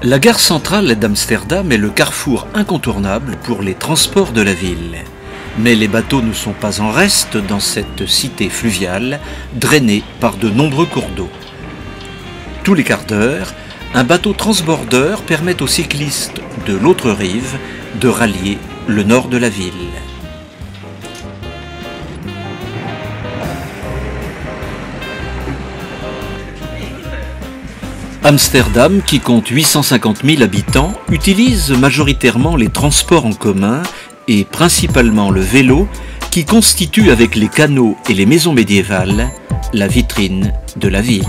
La gare centrale d'Amsterdam est le carrefour incontournable pour les transports de la ville. Mais les bateaux ne sont pas en reste dans cette cité fluviale, drainée par de nombreux cours d'eau. Tous les quarts d'heure, un bateau transbordeur permet aux cyclistes de l'autre rive de rallier le nord de la ville. Amsterdam, qui compte 850 000 habitants, utilise majoritairement les transports en commun et principalement le vélo, qui constitue avec les canaux et les maisons médiévales la vitrine de la ville.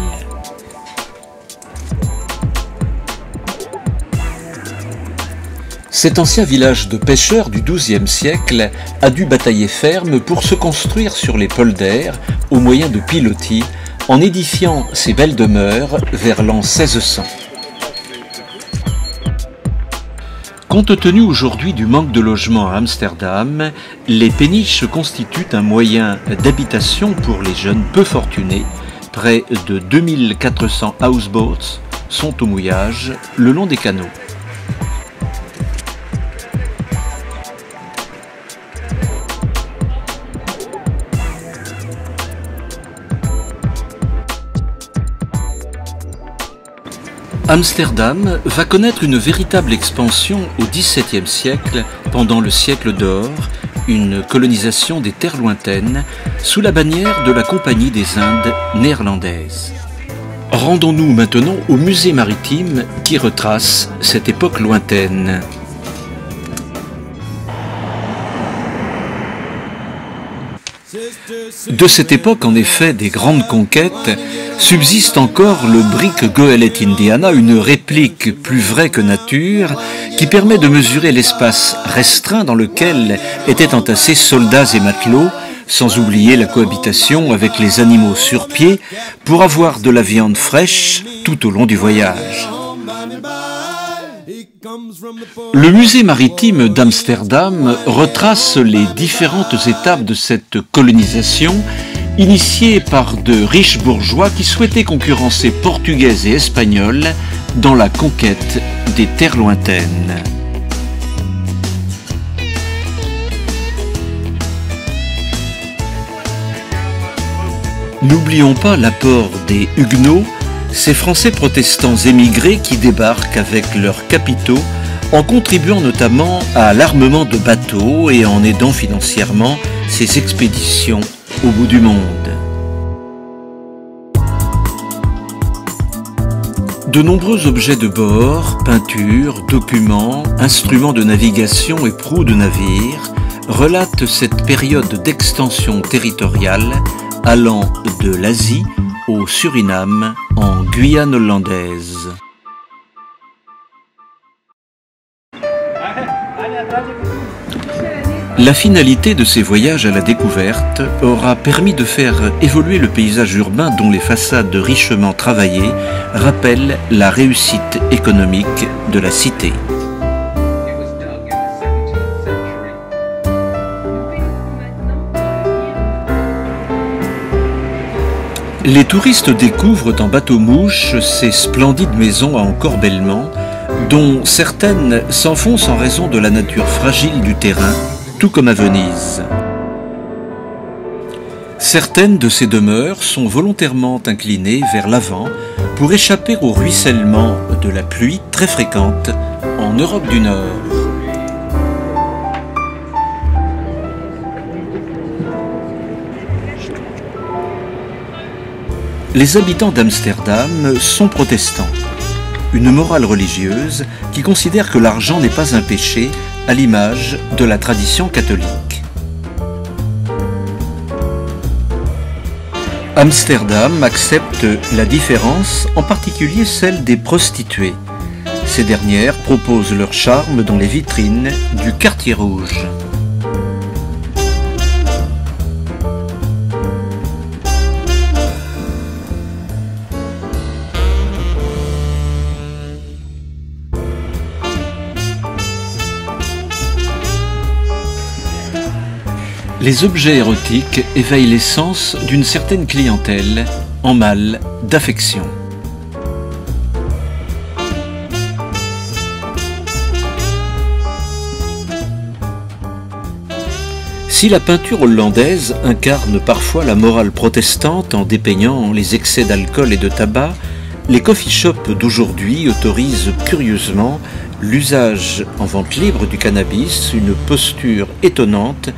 Cet ancien village de pêcheurs du XIIe siècle a dû batailler ferme pour se construire sur les polders au moyen de pilotis, en édifiant ses belles demeures vers l'an 1600. Compte tenu aujourd'hui du manque de logements à Amsterdam, les péniches constituent un moyen d'habitation pour les jeunes peu fortunés. Près de 2400 houseboats sont au mouillage le long des canaux. Amsterdam va connaître une véritable expansion au XVIIe siècle, pendant le siècle d'or, une colonisation des terres lointaines, sous la bannière de la Compagnie des Indes néerlandaises. Rendons-nous maintenant au musée maritime qui retrace cette époque lointaine. De cette époque, en effet, des grandes conquêtes, subsiste encore le brick Goélette Indiana, une réplique plus vraie que nature, qui permet de mesurer l'espace restreint dans lequel étaient entassés soldats et matelots, sans oublier la cohabitation avec les animaux sur pied, pour avoir de la viande fraîche tout au long du voyage. Le musée maritime d'Amsterdam retrace les différentes étapes de cette colonisation, initiée par de riches bourgeois qui souhaitaient concurrencer Portugais et Espagnols dans la conquête des terres lointaines. N'oublions pas l'apport des Huguenots, ces Français protestants émigrés qui débarquent avec leurs capitaux en contribuant notamment à l'armement de bateaux et en aidant financièrement ces expéditions au bout du monde. De nombreux objets de bord, peintures, documents, instruments de navigation et proues de navires relatent cette période d'extension territoriale allant de l'Asie au Suriname en Guyane hollandaise. La finalité de ces voyages à la découverte aura permis de faire évoluer le paysage urbain dont les façades richement travaillées rappellent la réussite économique de la cité. Les touristes découvrent en bateau-mouche ces splendides maisons à encorbellement, dont certaines s'enfoncent en raison de la nature fragile du terrain, tout comme à Venise. Certaines de ces demeures sont volontairement inclinées vers l'avant pour échapper au ruissellement de la pluie très fréquente en Europe du Nord. Les habitants d'Amsterdam sont protestants, une morale religieuse qui considère que l'argent n'est pas un péché, à l'image de la tradition catholique. Amsterdam accepte la différence, en particulier celle des prostituées. Ces dernières proposent leur charme dans les vitrines du quartier rouge. Les objets érotiques éveillent les sens d'une certaine clientèle en mal d'affection. Si la peinture hollandaise incarne parfois la morale protestante en dépeignant les excès d'alcool et de tabac, les coffee shops d'aujourd'hui autorisent curieusement l'usage en vente libre du cannabis, une posture étonnante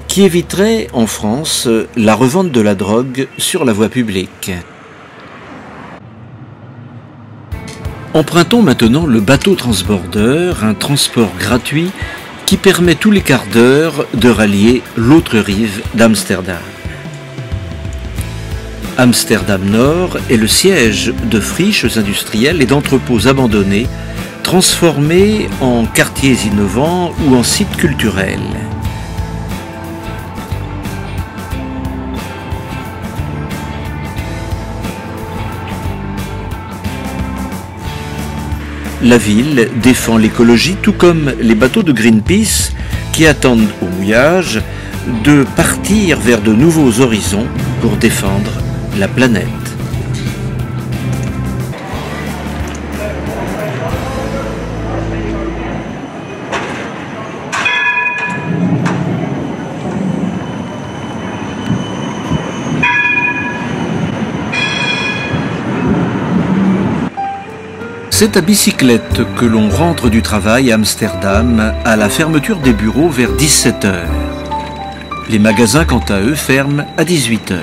qui éviterait en France la revente de la drogue sur la voie publique. Empruntons maintenant le bateau transborder, un transport gratuit qui permet tous les quarts d'heure de rallier l'autre rive d'Amsterdam. Amsterdam Nord est le siège de friches industrielles et d'entrepôts abandonnés, transformés en quartiers innovants ou en sites culturels. La ville défend l'écologie tout comme les bateaux de Greenpeace qui attendent au mouillage de partir vers de nouveaux horizons pour défendre la planète. C'est à bicyclette que l'on rentre du travail à Amsterdam à la fermeture des bureaux vers 17 h. Les magasins, quant à eux, ferment à 18 h.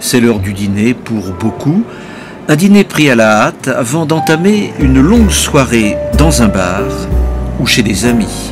C'est l'heure du dîner pour beaucoup, un dîner pris à la hâte avant d'entamer une longue soirée dans un bar ou chez des amis.